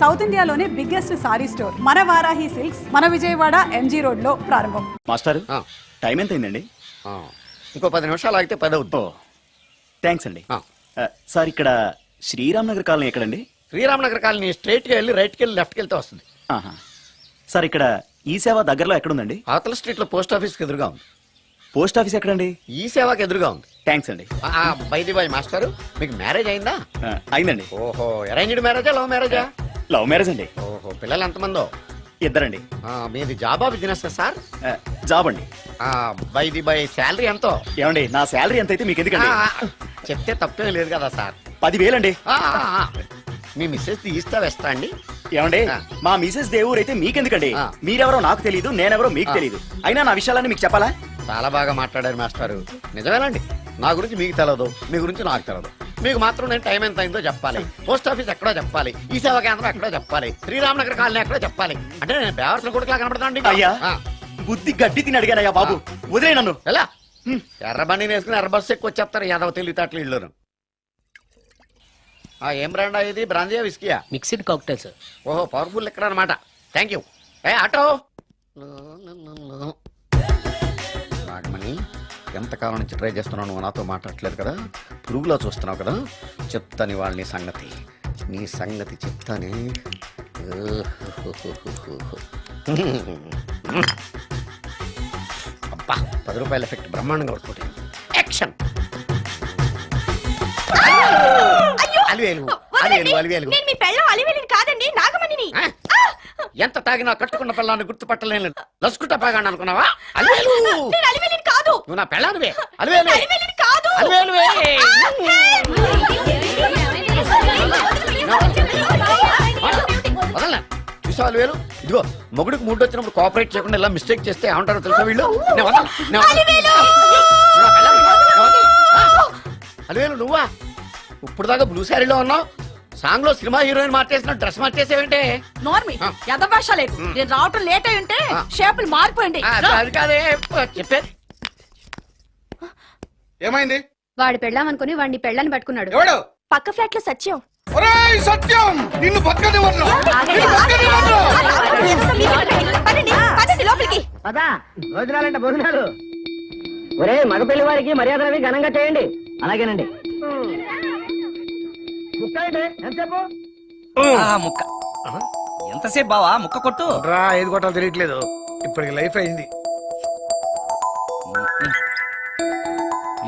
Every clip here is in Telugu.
సౌత్ ఇండియాలోనే బిగ్గెస్ట్ సారీ స్టోర్ మన వారాహి సిల్క్స్ మన విజయవాడ ఎంజీ రోడ్ లో ప్రారంభం. మాస్టర్ టైం ఎంత అయిందండి? ఇంకో 10 నిమిషాలు ఆగితే 10 అవుతుంది. థ్యాంక్స్ అండి. సార్ ఇక్కడ శ్రీరామ్ నగర్ కాలనీ ఎక్కడండి? శ్రీరామ్ నగర్ కాలనీ స్ట్రైట్కి వెళ్ళి రైట్కి వెళ్ళి లెఫ్ట్కి వెళ్తే వస్తుంది. సార్ ఇక్కడ ఈ సేవ దగ్గరలో ఎక్కడుందండి? అవతల స్ట్రీట్లో పోస్ట్ ఆఫీస్కి ఎదురుగా ఉంది. పోస్ట్ ఆఫీస్ ఎక్కడండి? ఈ సేవకి ఎదురుగా ఉంది. థ్యాంక్స్ అండి. బైది బాయ్ మాస్టర్, మీకు మ్యారేజ్ అయిందా? అయిందండి. ఓహో, అరేంజ్డ్ మ్యారేజా లవ్ మ్యారేజా? లవ్ మ్యారేజ్ అండి. ఓహో, పిల్లలు ఎంతమందో? ఇద్దరండి. మీది జాబా బిజినెస్ సార్? జాబ్ అండి. బైది బాయ్ శాలరీ ఎంతో? ఏమండి నా శాలరీ ఎంత అయితే మీకు ఎందుకండి? చెప్తే తప్పేం లేదు కదా సార్. 10,000 అండి. మీ మిస్సెస్ తీస్తా వేస్తా అండి. ఏమండి మా మిసెస్ దేవుడు అయితే మీకెందుకండి? మీరెవరో నాకు తెలియదు, నేనెవరో మీకు తెలియదు. అయినా నా విషయాలన్నీ మీకు చెప్పాలా? చాలా బాగా మాట్లాడారు మాస్టారు. నిజమేనండి, నా గురించి మీకు తెలియదు, మీ గురించి నాకు తెలియదు. మీకు మాత్రం నేను టైం ఎంత అయిందో చెప్పాలి, పోస్ట్ ఆఫీస్ ఎక్కడో చెప్పాలి, ఈ సేవా కేంద్రం ఎక్కడో చెప్పాలి, శ్రీరామ్ నగర్ కాలనీ ఎక్కడో చెప్పాలి. అంటే నేను బేవర్సన కొడుకులా కనబడతానండి. అయ్యా బుద్ధి గడ్డి తిని అడిగానయ్యా బాబు, వదిలే నన్ను. ఎలా ఎర్ర బండి వేసుకుని ఎర్ర బస్సు ఎక్కువ వచ్చేస్తారు యాదవ తెలివితేటలు ఇళ్ళను. ఏం బ్రాండా ఇది? బ్రాంజియా విస్కియా? Mixed cocktail sir. ఓహో, పవర్ఫుల్ ఎక్కడ అనమాట. Thank you. ఆటో నాగమణి, ఎంతకాలం నుంచి ట్రై చేస్తున్నావు, నువ్వు నాతో మాట్లాడట్లేదు కదా, పురుగులో చూస్తున్నావు కదా, చెప్తాని వాళ్ళని సంగతి, నీ సంగతి చెప్తానే. అబ్బా, 10 రూపాయల ఎఫెక్ట్ బ్రహ్మాండంగా పడుతుంది. యాక్షన్. ఎంత తాగినా కట్టుకున్న పిల్లాన్ని గుర్తుపట్టలేను. లసుకుంటా పాగాను అనుకున్నావా? నువ్వు నా పెళ్ళానివే. వదలనా చూసావు అలివేలు? ఇదిగో మొగుడికి మూడు వచ్చినప్పుడు కోఆపరేట్ చేయకుండా ఇలా మిస్టేక్ చేస్తే ఏమంటారో తెలుసా వీళ్ళు? అలివేలు నువ్వా? ఇప్పుడు దాకా బ్లూ శారీలో ఉన్నావు, సాంగ్ లో సినిమా హీరోయిన్ మార్చేసిన డ్రెస్ మార్చేసేవంటే? నోర్మి యదభాష లేదు. నేను రావటం లేట్ అయి ఉంటే షేపులు మారిపోయింది. అది కాదే చెప్పేది. ఏమైంది? వాడు పెళ్ళాం అనుకుని వాడిని పెళ్ళాన్ని పట్టుకున్నాడు. ఎవడు? పక్క ఫ్లాట్ లో సత్యం. ఒరేయ్ సత్యం, నిన్ను బతకనివ్వను. లోపలికి భోజనాలంటే భోజనాలు. ఒరే మగ పెళ్లి వారికి మర్యాదలవి ఘనంగా చేయండి. అలాగేనండి. ముక్క ఎంతసేపు బావా? ముక్క కొట్టు రా. ఏది కొట్టాలో తెలియట్లేదు. ఇప్పటికి లైఫ్ అయింది.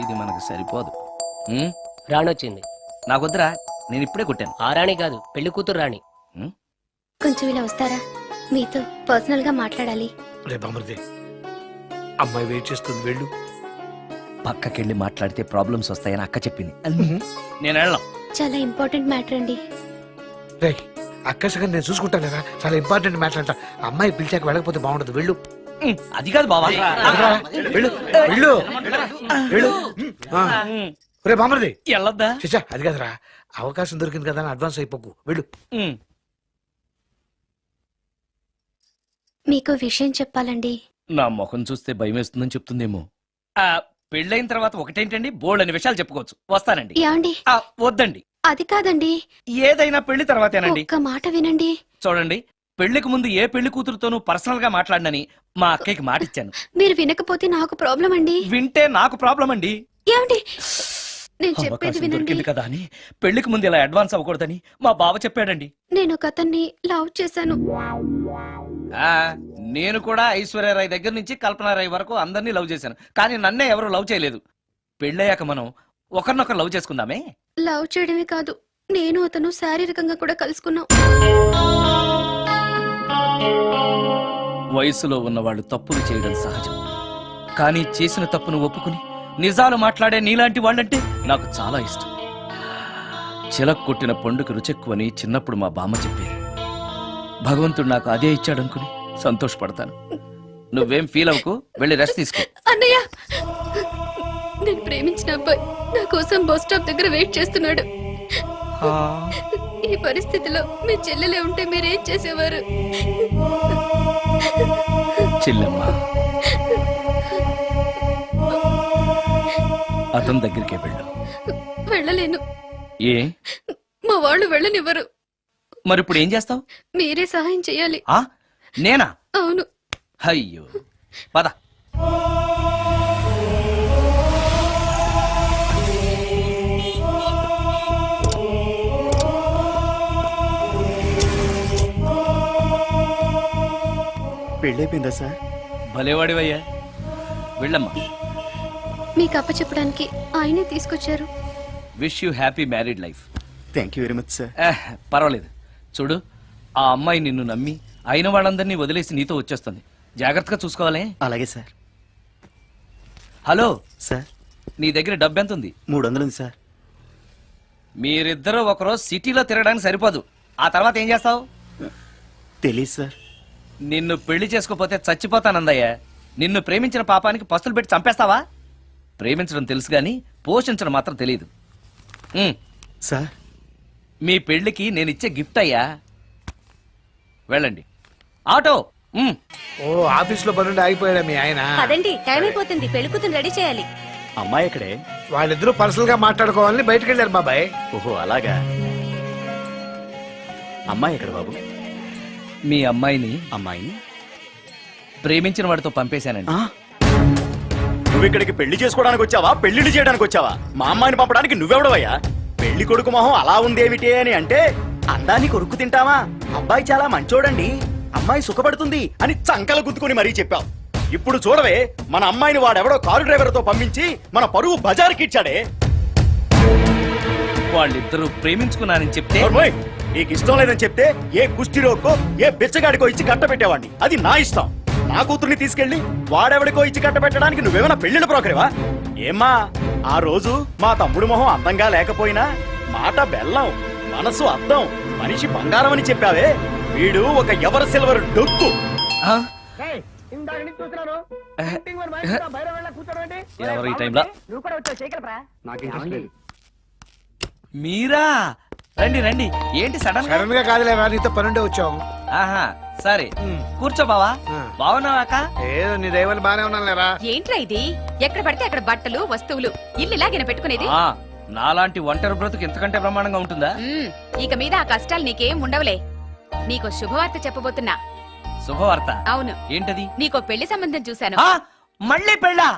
ఇది మనకు సరిపోదు. రాణి వచ్చింది. నాకొద్దురా, నేను ఇప్పుడే కొట్టాను. ఆ రాణి కాదు, పెళ్లి కూతురు రాణి. కొంచెం ఇలా వస్తారా? మీతో పర్సనల్ గా మాట్లాడాలి. రే బామర్ది, అమ్మాయి వెయిట్ చేస్తుంది, వెళ్ళు. పక్కకెళ్ళి మాట్లాడితే ప్రాబ్లమ్స్ వస్తాయని అక్క చెప్పింది. నేను వెళ్ళాం. చాలా ఇంపార్టెంట్ మ్యాటర్ అండి. రే అక్కసగా నేను చూసుకుంటాను కదా, చాలా ఇంపార్టెంట్ మ్యాటర్ అంట. అమ్మాయి పిలిచాక వెళ్ళకపోతే బాగుండదు, వెళ్ళు. అది కాదు బావా, వెళ్ళు వెళ్ళు వెళ్ళు. రే బామర్ది వెళ్ళొద్దా? చిచ్చా, అది కాదురా, అవకాశం దొరికింది కదా అని అడ్వాన్స్ అయిపోకు, వెళ్ళు. మీకు విషయం చెప్పాలండి. నా ముఖం చూస్తే భయం వేస్తుందని చెప్తుందేమో. పెళ్ళైన తర్వాత ఒకటేంటండి, బోల్డ్ అనే విషయాలు చెప్పుకోవచ్చు. వస్తానండి. ఏమండి? వద్దండి. అది కాదండి, ఏదైనా పెళ్లి తర్వాతేనండి. ఒక్క మాట వినండి. చూడండి, పెళ్లికి ముందు ఏ పెళ్లి కూతురుతోనూ పర్సనల్ గా మాట్లాడనని మా అక్కకి మాట ఇచ్చాను. మీరు వినకపోతే నాకు ప్రాబ్లం అండి. వింటే నాకు ప్రాబ్లం అండి. ఏమండి, నేను చెప్పేది అవకాశం వినండి. దొరికింది కదా అని పెళ్లికి ముందు ఇలా అడ్వాన్స్ అవ్వకూడదని మా బావ చెప్పాడండి. నేను ఒక అతన్ని లవ్ చేశాను. నేను కూడా ఐశ్వర్యరాయ్ దగ్గర నుంచి కల్పనారాయ్ వరకు అందరినీ లవ్ చేశాను, కానీ నన్నే ఎవరు లవ్ చేయలేదు. పెళ్ళయ్యాక మనం ఒకరినొకరు లవ్ చేసుకుందామే. లవ్ చేయడమే కాదు, నేను అతను శారీరకంగా కూడా కలుసుకున్నాం. వయసులో ఉన్న వాళ్ళు తప్పులు చేయడం సహజం, కానీ చేసిన తప్పును ఒప్పుకుని నిజాలు మాట్లాడే నీలాంటి వాళ్ళంటే నాకు చాలా ఇష్టం. చిలక్ కొట్టిన పండుగ రుచెక్కువని చిన్నప్పుడు మా బామ్మ చెప్పేది. భగవంతుడు నాకు అదే ఇచ్చాడనుకుని సంతోషపడతాను. నువ్వేం ఫీల్ అవ్వకు, వెళ్ళి రెస్ట్ తీసుకో. అన్నయ్య, నేను ప్రేమించిన అబ్బాయి నా కోసం బస్ స్టాప్ దగ్గర వెయిట్ చేస్తున్నాడు. ఈ పరిస్థితిలో మీ చెల్లెలే ఉంటే మీరేం చేసేవారు? చెల్లెమ్మ, అతని దగ్గరికే వెళ్ళు. వెళ్ళలేను. ఏ? మా వాళ్ళు వెళ్ళనివ్వరు. మరి ఇప్పుడు ఏం చేస్తావు? మీరే సహాయం చేయాలి. ఆ నేనా? అవును. అయ్యో పద. పెళ్ళైపోయిందా సార్? భలేవాడివయ్యా, వెళ్ళమ్మా. మీకు అప్పచెప్పడానికి ఆయనే తీసుకొచ్చారు. Wish you happy married life. Thank you very much sir. పర్వాలేదు. చూడు, ఆ అమ్మాయి నిన్ను నమ్మి అయిన వాళ్ళందరినీ వదిలేసి నీతో వచ్చేస్తుంది. జాగ్రత్తగా చూసుకోవాలి. అలాగే సార్. హలో సార్, నీ దగ్గర డబ్బు ఎంత ఉంది? 300 ఉంది సార్. మీరిద్దరూ ఒకరోజు సిటీలో తిరగడానికి సరిపోదు. ఆ తర్వాత ఏం చేస్తావు? తెలీదు సార్. నిన్ను పెళ్లి చేసుకోపోతే చచ్చిపోతానందయ్య. నిన్ను ప్రేమించిన పాపానికి పస్తులు పెట్టి చంపేస్తావా? ప్రేమించడం తెలుసు గాని పోషించడం మాత్రం తెలియదు. సార్, మీ పెళ్లికి నేను ఇచ్చే గిఫ్ట్ అయ్యా. వెళ్ళండి. ఆటో. ఓ ఆఫీస్ లో పనుండి ఆగిపోయాడా మీ ఆయన? పదండి, టైం అయిపోతుంది. పెళ్లి కూతురు రెడీ చేయాలి. అమ్మాయి ఎక్కడే? వాళ్ళిద్దరూ పర్సనల్ గా మాట్లాడుకోవాలని బయటకు వెళ్ళారు బాబాయ్. ఓహో అలాగా. అమ్మాయి ఎక్కడ బాబు? మీ అమ్మాయిని అమ్మాయిని ప్రేమించిన వాడితో పంపేశానండి. నువ్వు ఇక్కడికి పెళ్లి చేసుకోవడానికి వచ్చావా, పెళ్లిళ్ళు చేయడానికి వచ్చావా? మా అమ్మాయిని పంపడానికి నువ్వెవడవయ్యా? పెళ్లి కొడుకు మొహం అలా ఉందేమిటి అని అంటే అందాన్ని కొరుక్కు తింటావా? అబ్బాయి చాలా మంచోడండి, అమ్మాయి సుఖపడుతుంది అని చంకలు గుద్దుకుని మరీ చెప్పావు. ఇప్పుడు చూడవే, మన అమ్మాయిని వాడెవడో కారు డ్రైవర్ తో పంపించి మన పరువు బజారుకి ఇచ్చాడే. వాళ్ళిద్దరూ ప్రేమించుకున్నారని చెప్తే ఓర్మోయ్, నీకు ఇష్టం లేదని చెప్తే ఏ కుష్టిరోకో ఏ బిచ్చగాడికో ఇచ్చి కట్టబెట్టేవాడిని. అది నా ఇష్టం. నా కూతుర్ని తీసుకెళ్లి వాడెవడికో ఇచ్చి కట్టబెట్టడానికి నువ్వేమైనా పెళ్లిళ్ళ బ్రోకరేవా? ఏమ్మా, ఆ రోజు మా తమ్ముడు మొహం అందంగా లేకపోయినా మాట బెల్లం, మనసు అద్దం, మనిషి బంగారం అని చెప్పావే. వీడు ఒక ఎవరు సిల్వర్ డొక్కు. ఆ? ఇందాక నుంచి చూస్తున్నాను. ఎవరు ఈ టైంలో? నువ్వు కూడా వచ్చావు, చేయగలరా? మీరా? రండి రండి. ఏంటి సడన్ గా? సడన్ గా కాదులేరా, నీతో పనుండే వచ్చాం. ఆహా, సరే కూర్చో బావా. బాగున్నావాక? ఏదో నీ దైవాలు బానే ఉన్నాను లేరా. ఏంట్రా ఇది? ఎక్కడ పడితే అక్కడ బట్టలు, వస్తువులు, ఇల్లు ఇలాగైనా పెట్టుకునేది? నాలాంటి ఒంటరి బ్రతుకు ఎంతకంటే బ్రహ్మాండంగా ఉంటుందా? ఇక మీద ఆ కష్టాలు నీకేం ఉండవులే. నీకో శుభవార్త చెప్పబోతున్నా. శుభవార్త? అవును. ఏంటది? నీకో పెళ్లి సంబంధం చూశాను. మళ్ళీ పెళ్ళా?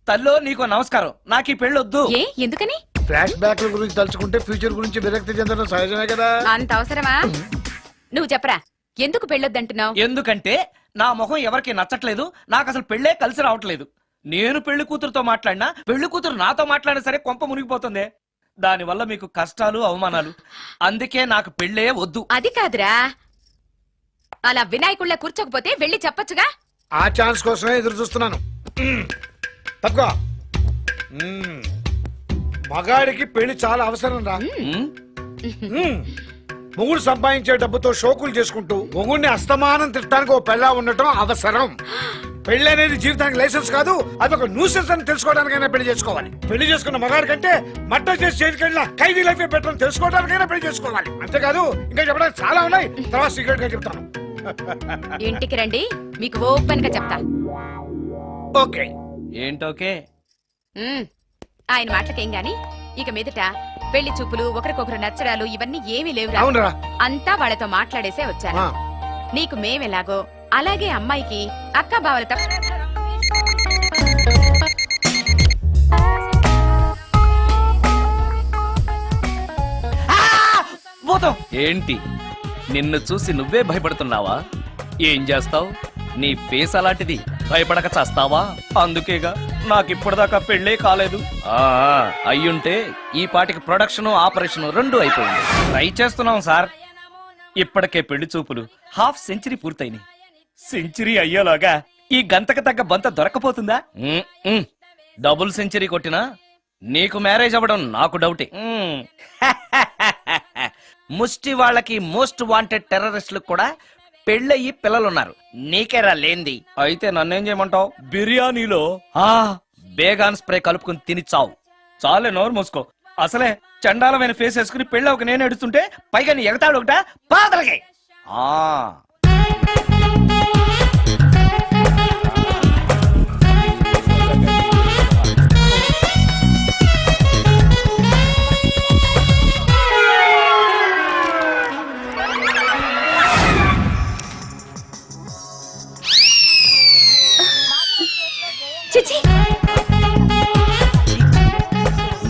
తల్లో నీకో నమస్కారం, నాకు ఈ పెళ్ళొద్దు. ఏ, ఎందుకని? ఫ్లాష్ బ్యాక్ గురించి తలుచుకుంటే ఫ్యూచర్ గురించి విరక్తి చెందడం సహజమే కదా. అంత అవసరమా? నువ్వు చెప్పరా, ఎందుకు పెళ్ళొద్దంటున్నావు? ఎందుకంటే నా మొహం ఎవరికి నచ్చట్లేదు. నాకు అసలు పెళ్ళే కలిసి రావట్లేదు. నేను పెళ్లి కూతురుతో మాట్లాడినా, పెళ్లి కూతురు నాతో మాట్లాడినా సరే కొంప మునిగిపోతుంది. దానివల్ల మీకు కష్టాలు, అవమానాలు. అందుకే నాకు పెళ్ళే వద్దు. అది కాదురా, అలా వినాయకుళ్ళ కూర్చోకపోతే వెళ్ళి చెప్పొచ్చుగా. ఆ ఛాన్స్ కోసమే ఎదురు చూస్తున్నాను. తక్కువ మగాడికి పెళ్లి చాలా అవసరం రా. మొగుడు సంపాదించే డబ్బుతో షోకులు చేసుకుంటూ మొగుడిని అస్తమానం తిట్టడానికి ఓ పెళ్ళా ఉండటం అవసరం. పెళ్లి అనేది జీవితానికి లైసెన్స్ కాదు, అదొక న్యూసెన్స్ అని తెలుసుకోవడానికైనా పెళ్లి చేసుకోవాలి. పెళ్లి చేసుకున్న మగాడి కంటే మట్ట చేసి చేతికెళ్ళిన ఖైదీ లైఫ్ బెటర్ అని తెలుసుకోవడానికైనా పెళ్లి చేసుకోవాలి. అంతేకాదు, ఇంకా చెప్పడానికి చాలా ఉన్నాయి, తర్వాత సీక్రెట్ గా చెప్తాను. ఇంటికి రండి, మీకు ఓపెన్ గా చెప్తా. ఓకే. ఏంటోకే? ఆయన మాటలకేం గాని, ఇక మీదట పెళ్లి చూపులు, ఒకరికొకరు నచ్చడాలు ఇవన్నీ ఏమీ లేవురా. అవునరా, అంతా వాళ్ళతో మాట్లాడేసే వచ్చాను. ఆ. నీకు మేమెలాగో అలాగే అమ్మాయికి అక్క బావలతో. ఏంటి, నిన్ను చూసి నువ్వే భయపడుతున్నావా? ఏం చేస్తావు? నీ ఫేస్ అలాంటిది, భయపడక చేస్తావా? అందుకేగా నాకిప్పటిదాకా పెళ్ళే కాలేదు. అయ్యుంటే ఈ పాటికి ప్రొడక్షన్, ఆపరేషన్ రెండు అయిపోయింది. ట్రై చేస్తున్నాం సార్. ఇప్పటికే పెళ్లి చూపులు హాఫ్ సెంచరీ పూర్తయినాయి. సెంచరీ అయ్యేలాగా ఈ గంతకు తగ్గ బంత దొరకపోతుందా? డబుల్ సెంచరీ కొట్టినా నీకు మ్యారేజ్ అవ్వడం నాకు డౌటే. ముష్టి వాళ్ళకి మోస్ట్ వాంటెడ్ టెర్రరిస్టులకు కూడా పెళ్ళయి పిల్లలున్నారు. నీకేరా లేంది. అయితే నన్నేం చేయమంటావు? బిర్యానీలో బేగాన్ స్ప్రే కలుపుకుని తిని చావు. చాలే, నోరు మూసుకో. అసలే చండాలమైన ఫేస్ వేసుకుని పెళ్ళి ఒక నేను ఎడుతుంటే పైగా నీ ఎగతాడు ఒకట పాదలకి.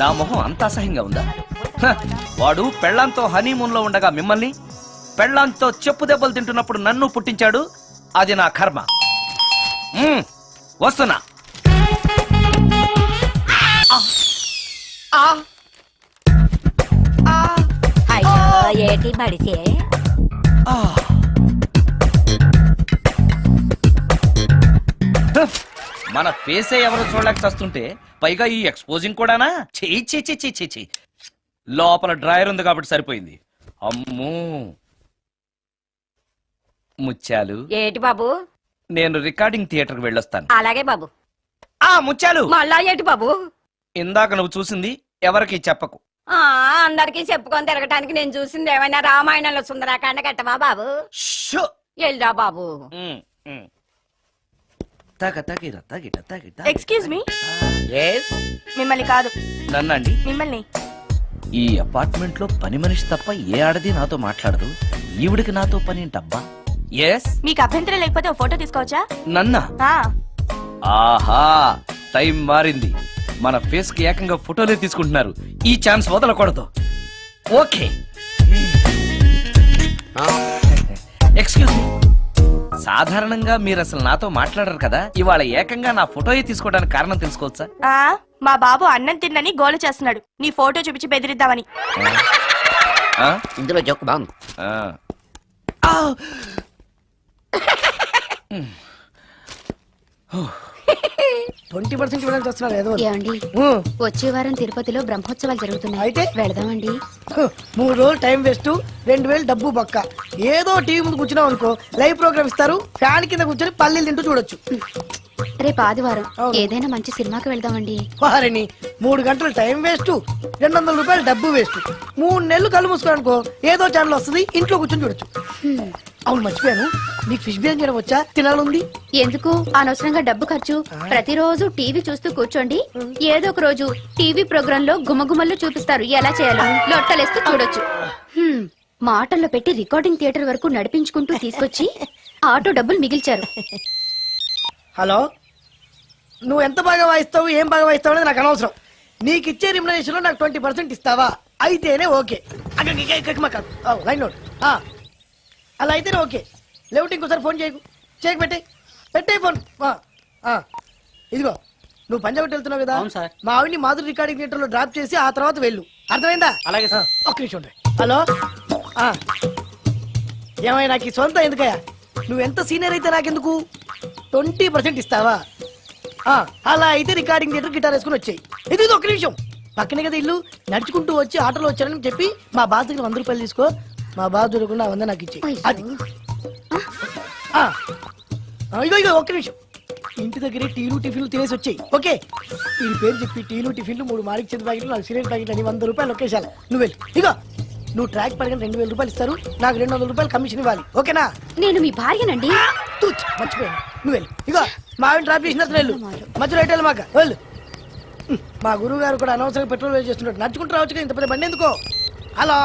నా మొహం అంత అసహ్యంగా ఉందా? హ, వాడు పెళ్ళాంతో హనీమూన్ లో ఉండగా మిమ్మల్ని, పెళ్ళాంతో చెప్పు దెబ్బలు తింటున్నప్పుడు నన్ను పుట్టించాడు. అది నా కర్మ. వస్తున్నా. అయ్యో ఏటి మడిసే ఆ. హ, మన ఫేసే ఎవరు చూడలేక చస్తుంటే పైగా ఈ ఎక్స్పోజింగ్ కూడానా? చెయ్యి చెయ్యి చెయ్యి చెయ్యి. లోపల డ్రాయర్ ఉంది కాబట్టి సరిపోయింది. అమ్మో ముత్యాలు, ఏటి బాబు నేను రికార్డింగ్ థియేటర్కి వెళ్ళొస్తాను. అలాగే బాబు. ముత్యాలు, మళ్ళా ఏటి బాబు? ఇందాక నువ్వు చూసింది ఎవరికి చెప్పకు. అందరికి చెప్పుకొని తిరగటానికి నేను చూసింది ఏమైనా రామాయణంలో సుందరాకాండ కట్టవా బాబు? షో. ఎల్దా బాబు. ఉమ్, ఉమ్. తగ తగిర తగిట తగిట. Excuse me, Yes? మిమ్మల్ని కాదు, నన్నండి. మిమ్మల్ని. ఈ అపార్ట్మెంట్ లో పని మనిషి తప్ప ఏ ఆడది నాతో మాట్లాడదు. ఈవిడికి నాతో పని ఏంటబ్బా? ఎస్. మీకు అభ్యంతరం లేకపోతే ఓ ఫోటో తీసుకోవచ్చా? నన్నా? ఆ, ఆహా, టైం మారింది. మన ఫేస్ కి ఏకంగా ఫోటోలే తీసుకుంటున్నారు. ఈ ఛాన్స్ వదలకూడదు. ఓకే. ఎక్స్క్యూజ్ మీ, సాధారణంగా మీరు అసలు నాతో మాట్లాడరు కదా, ఇవాళ ఏకంగా నా ఫోటోయే తీసుకోవడానికి కారణం తెలుసుకోవచ్చా? ఆ, మా బాబు అన్నం తిన్నని గోల చేస్తున్నాడు, నీ ఫోటో చూపించి బెదిరిద్దామని. ఆ? ఇందులో జోక్ బాగుంది. ఆ. ఆ! 20% ఇవ్వడానికి వస్తున్నారు ఏదో ఏమండి వచ్చే వారం తిరుపతిలో బ్రహ్మోత్సవాలు జరుగుతున్నాయి. అయితే? వెళదామండి. 3 రోజులు టైం వేస్ట్, 2000 డబ్బు బొక్క. ఏదో టీవీ ముందు కూర్చున్నాం అనుకో, లైవ్ ప్రోగ్రామ్ ఇస్తారు, ఫ్యాన్ కింద కూర్చొని పల్లీలు తింటూ చూడొచ్చు. రేపు ఆదివారం అవును. ఏదైనా మంచి సినిమాకి వెళ్దామండి. వారిని 3 గంటలు టైం వేస్ట్, 200 రూపాయలు డబ్బు వేస్ట్. 3 నెలలు కళ్ళు మూసుకో అనుకో, ఏదో ఛానల్ వస్తుంది, ఇంట్లో కూర్చొని చూడొచ్చు. అవును మర్చిపోయాను, నీకు ఫిష్ బిర్యానీ చేయడం వచ్చా? తినాలుంది. ఎందుకు అనవసరంగా డబ్బు ఖర్చు? ప్రతిరోజు టీవీ చూస్తూ కూర్చోండి, ఏదో ఒక రోజు టీవీ ప్రోగ్రామ్ లో గుమ్మగుమ్మలు చూపిస్తారు, ఎలా చేయాలో లొట్టలేస్తూ చూడొచ్చు. మాటల్లో పెట్టి రికార్డింగ్ థియేటర్ వరకు నడిపించుకుంటూ తీసుకొచ్చి ఆటో డబ్బులు మిగిల్చారు. హలో, నువ్వు ఎంత బాగా వాయిస్తావు, ఏం బాగా వాయిస్తావు అనేది నాకు అనవసరం. నీకు ఇచ్చే రిమ్యునరేషన్ లో నాకు 20% ఇస్తావా? అయితేనే ఓకే. Line note. అలా అయితేనే ఓకే. లేవుటి ఇంకోసారి ఫోన్ చేయకు పెట్టే ఫోన్. ఇదిగో నువ్వు పంజాబ్ వెళ్తున్నావు కదా, మా ఆవిడ్ని మాధురి రికార్డింగ్ థియేటర్ లో డ్రాప్ చేసి ఆ తర్వాత వెళ్ళు, అర్థమైందా? అలాగే సార్. ఒక్క నిమిషం ఉండు. హలో, ఏమైనా నాకు ఈ సొంత ఎందుకయ్యా? నువ్వు ఎంత సీనియర్ అయితే నాకెందుకు? 20% ఇస్తావా? అలా అయితే రికార్డింగ్ థియేటర్ గిటార్ వేసుకుని వచ్చాయి. ఇది ఒక్క నిమిషం, పక్కనే కదా ఇల్లు, నడుచుకుంటూ వచ్చి ఆటోలో వచ్చారని చెప్పి మా బాస్ దగ్గర 100 రూపాయలు తీసుకో. మా బాస్ దొరకకుండా 100 నాకు ఇచ్చేయి. అది ఇగో ఒక్క నిమిషం, ఇంటి దగ్గరే టీలు టిఫిన్లు తినేసి వచ్చాయి. ఓకే, ఈ పేరు చెప్పి టీలు టిఫిన్లు 3 మాడికి చెంది ప్యాకెట్లు, 4 సిగరెట్ ప్యాకెట్లు అని 100 రూపాయలు ఒకేసారి. నువ్వు వెళ్ళి ఇగో, నువ్వు ట్రాక్ పడగానే 2000 రూపాయలు ఇస్తారు, నాకు 200 రూపాయలు కమిషన్ ఇవ్వాలి. ఓకేనా? నేను మీ భార్యనండి. మర్చిపోయాను. నువ్వు వెళ్ళి ఇగో, మా ఆవిడ డ్రాప్ చేసిన తర్వాత వెళ్ళు, మధ్యలో రైట్ వెళ్ళి మాక వెళ్ళు. మా గురువు గారు కూడా అనవసరంగా పెట్రోల్ వేస్ట్ చేస్తున్నాడు, నడుచుకుంటూ రావచ్చు కదా, ఇంత పెద్ద బండి ఎందుకో. అలా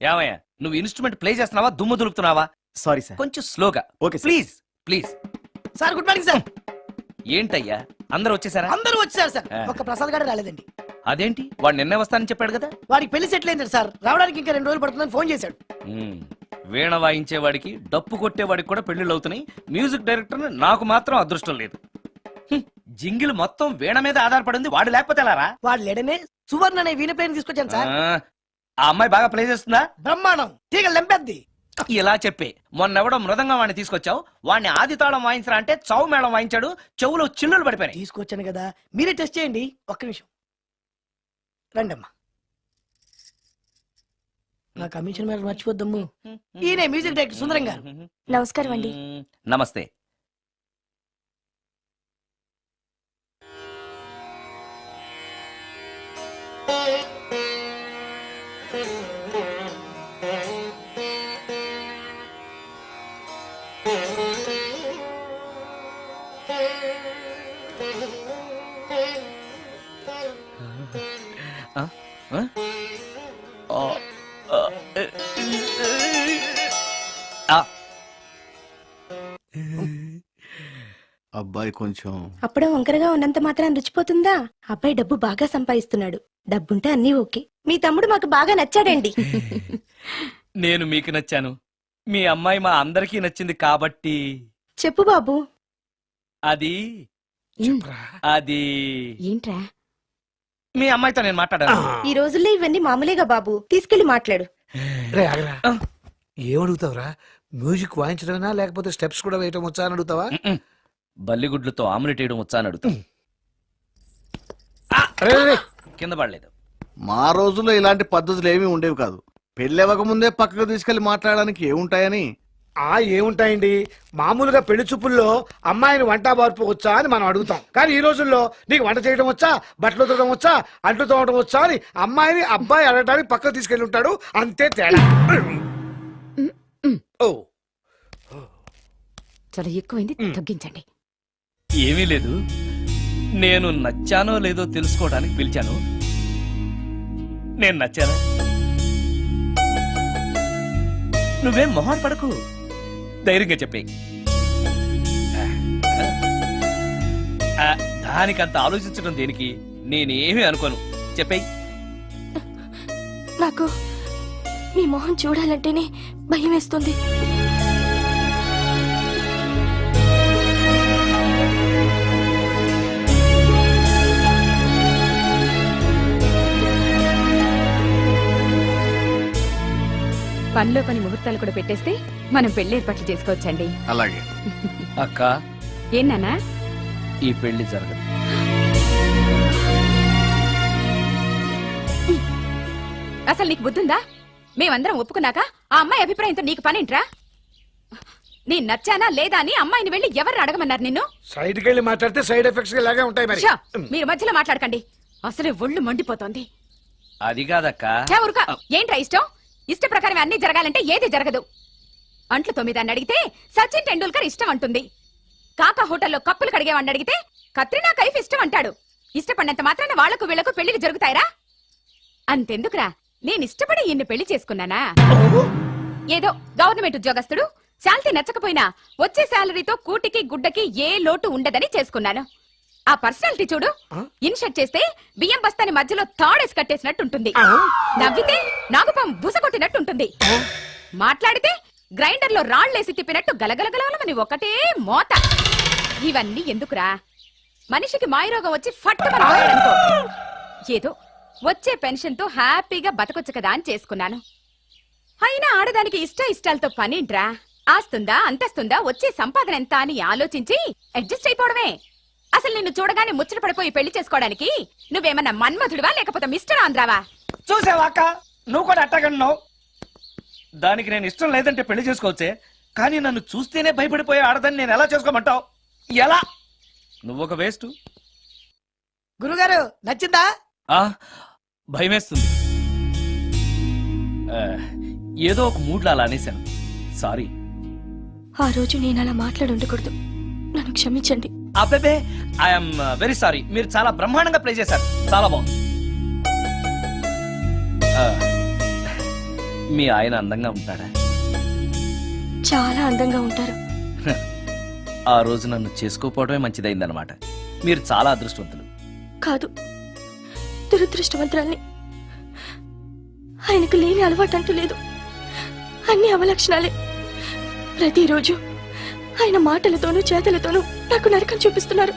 ఏమయ్యా, నువ్వు ఇన్స్ట్రుమెంట్ ప్లే చేస్తున్నావా, దుమ్ము దులుపుతున్నావా? Sorry sir. కొంచెం స్లోగా. Okay sir. Please please. Sir good morning sir. ఏంటయ్యా అందరూ వచ్చేసారా? అందరూ వచ్చారు సార్, ఒక ప్రసాద్ గారు రాలేదండి. అదేంటి, వాడు నిన్నే వస్తానని చెప్పాడు కదా. వాడికి పెళ్లి సెటిల్ అయింది సార్, రావడానికి ఇంకా 2 రోజులు పడుతుందని ఫోన్ చేశాడు. వీణ వాయించేవాడికి డప్పు కొట్టేవాడికి కూడా పెళ్లిళ్ళు అవుతున్నాయి, మ్యూజిక్ డైరెక్టర్ నాకు మాత్రం అదృష్టం లేదు. జింగిల్ మొత్తం వీణ మీద ఆధారపడింది, వాడు లేకపోతే ఎలారా? వాడు లేడనే సువర్ణ అనే వీణ ప్లేయర్ తీసుకొచ్చాను సార్. ఆ అమ్మాయి బాగా ప్లే చేస్తుందా? బ్రహ్మాండం, తీగ లెంపెద్ది. ఇలా చెప్పే మొన్నెవడో మృదంగా వాడిని తీసుకొచ్చావు, వాడిని ఆది తాళం వాయించరా అంటే చౌ మేళం వాయించాడు, చెవులో చిల్లులు పడిపోయాయి. తీసుకొచ్చాను కదా, మీరే టెస్ట్ చేయండి. ఒక్క నిమిషం రండి అమ్మా, నా కమిషన్ మీద మర్చిపోద్దమ్ము. ఈయనే మ్యూజిక్ డైరెక్టర్ సుందరం గారు. నమస్కారం అండి. నమస్తే. అబ్బాయి కొంచెం అప్పుడే వంకరగా ఉన్నంత మాత్రం రుచిపోతుందా? అబ్బాయి డబ్బు బాగా సంపాదిస్తున్నాడు. డబ్బుంటే అన్నీ ఓకే. మీ తమ్ముడు మాకు బాగా నచ్చాడండి. నేను మీకు నచ్చాను, మీ అమ్మాయి మా అందరికీ నచ్చింది కాబట్టి చెప్పు బాబు. అది అది ఏంట్రా? మీ అమ్మాయితో నేను మాట్లాడాను. ఈ రోజుల్లో ఇవన్నీ మామూలేగా బాబు. తీసుకెళ్లి మాట్లాడు. రే ఆగరా, ఏమడుగుతావురా? మ్యూజిక్ వాయించడమేనా లేకపోతే స్టెప్స్ కూడా వేయటం వచ్చా అని అడుగుతావా? బల్లిగుడ్లతో ఆమ్లెట్ వేయడం వచ్చా అని అడుగుతా. రే, రే, రే. కింద పడలేదు. మా రోజుల్లో ఇలాంటి పద్ధతులు ఏమీ ఉండేవి కాదు. పెళ్ళవక ముందే పక్కకు తీసుకెళ్లి మాట్లాడడానికి ఏముంటాయని. ఏముంటాయండి, మామూలుగా పెళ్లి చూపుల్లో అమ్మాయిని వంట బార్పు వచ్చా అని మనం అడుగుతాం. కానీ ఈ రోజుల్లో నీకు వంట చేయడం వచ్చా, బట్టలు తోడడం వచ్చా, అంట్లు తోడడం వచ్చా అని అమ్మాయిని అబ్బాయి అడగడానికి పక్కకు తీసుకెళ్ళి ఉంటాడు. అంతే తేడా. ఓ చాలా ఎక్కువైంది, తగ్గించండి. ఏమీ లేదు, నేను నచ్చానో లేదో తెలుసుకోవడానికి పిలిచాను. నేను నచ్చానా? నువ్వేం మొహం పడకు, ధైర్యంగా చెప్పే. దానికంత ఆలోచించడం దేనికి? నేనేమీ అనుకోను, చెప్పేయ్. నాకు మీ మొహం చూడాలంటేనే భయం వేస్తుంది. పనిలో పని ముహూర్తాలు కూడా పెట్టేస్తే మనం పెళ్లి ఏర్పాట్లు చేసుకోవచ్చండి. అలాగే అక్క, ఏనానా? ఈ పెళ్లి జరగదు. అసలు నీకు బుద్ధుందా? మేమందరం ఒప్పుకున్నాక ఆ అమ్మాయి అభిప్రాయంతో నీకు పనేంట్రా? నేను నచ్చానా లేదా అని అమ్మాయిని వెళ్ళి ఎవరు అడగమన్నారు నిన్ను? సైడ్కి వెళ్ళి మాట్లాడితే సైడ్ ఎఫెక్ట్స్ ఇలాగే ఉంటాయి మరి. ఛ! మీరు మధ్యలో మాట్లాడకండి, అసలే ఒళ్ళు మండిపోతోంది. అది కాదక్క. ఊరుక. ఏంట్రా ఇష్టం? ఇష్ట ప్రకారం అన్ని జరగాలంటే ఏది జరగదు. అంట్లు 9 అని అడిగితే సచిన్ టెండూల్కర్ ఇష్టం అంటుంది. కాకా హోటల్లో కప్పులు కడిగేవాడిని అడిగితే కత్రినా కైఫ్ ఇష్టం అంటాడు. ఇష్టపడినంత మాత్రాన వాళ్లకు వీళ్లకు పెళ్లికి జరుగుతాయిరా? అంతెందుకురా, నేను ఇష్టపడి ఈయన్ని పెళ్లి చేసుకున్నానా? ఏదో గవర్నమెంట్ ఉద్యోగస్తుడు, శాలరీ నచ్చకపోయినా వచ్చే శాలరీతో కూటికి గుడ్డకి ఏ లోటు ఉండదని చేసుకున్నాను. ఆ పర్సనాలిటీ చూడు, ఇన్షర్ట్ చేస్తే బియ్యం బస్తాని మధ్యలో తాడేసి కట్టేసినట్టుంటుంది. నవ్వితే నాగుపం బుసకొట్టినట్టుంటుంది. మాట్లాడితే గ్రైండర్ లో రాళ్లేసి తిప్పినట్టు గలగలగలమని ఒకటే మోత. ఇవన్నీ ఎందుకురా? మనిషికి మాయరోగం వచ్చి ఫట్టుమని పోయాడనుకో, ఏదో వచ్చే పెన్షన్ తో హ్యాపీగా బతకొచ్చు కదా అని చేసుకున్నాను. అయినా ఆడదానికి ఇష్టాలతో పనేంట్రా? ఆస్తుందా, అంతస్తుందా, వచ్చే సంపాదన ఎంత అని ఆలోచించి అడ్జస్ట్ అయిపోవడమే. అసలు నిన్ను చూడగానే ముచ్చట పడిపోయి పెళ్లి చేసుకోవడానికి నువ్వేమన్నా మన్మధుడివా లేకపోతే మిస్టర్ ఆంధ్రావా? చూసావా అక్క, నువ్వు కూడా అట్టగన్నావు. దానికి నేను ఇష్టం లేదంటే పెళ్లి చేసుకోవచ్చే, కానీ నన్ను చూస్తేనే భయపడిపోయే ఆడదని నేను ఎలా చేసుకోమంటావు? ఎలా? నువ్వొక వేస్ట్. గురుగారు నచ్చిందా? భయమేస్తుంది. ఏదో ఒక మూడ్లో అలా అనేశాను, సారీ. ఆ రోజు నేను అలా మాట్లాడి ఉండకూడదు, నన్ను క్షమించండి. అబ్బే, ఐఎమ్ వెరీ సారీ. మీరు చాలా బ్రహ్మాండంగా ప్లే చేశారు, చాలా బాగుంది. మీ ఆయన అందంగా ఉంటాడా? చాలా అందంగా ఉంటారు. ఆ రోజు నన్ను చేసుకోపోవడమే మంచిదైందనమాట. మీరు చాలా అదృష్టవంతులు. కాదు, దురదృష్టవంతురాల్ని. ఆయనకు లేని అలవాటు అంటూ లేదు, అన్ని అవలక్షణాలే. ప్రతిరోజు ఆయన మాటలతోనూ చేతలతోనూ నాకు నరకం చూపిస్తున్నారు.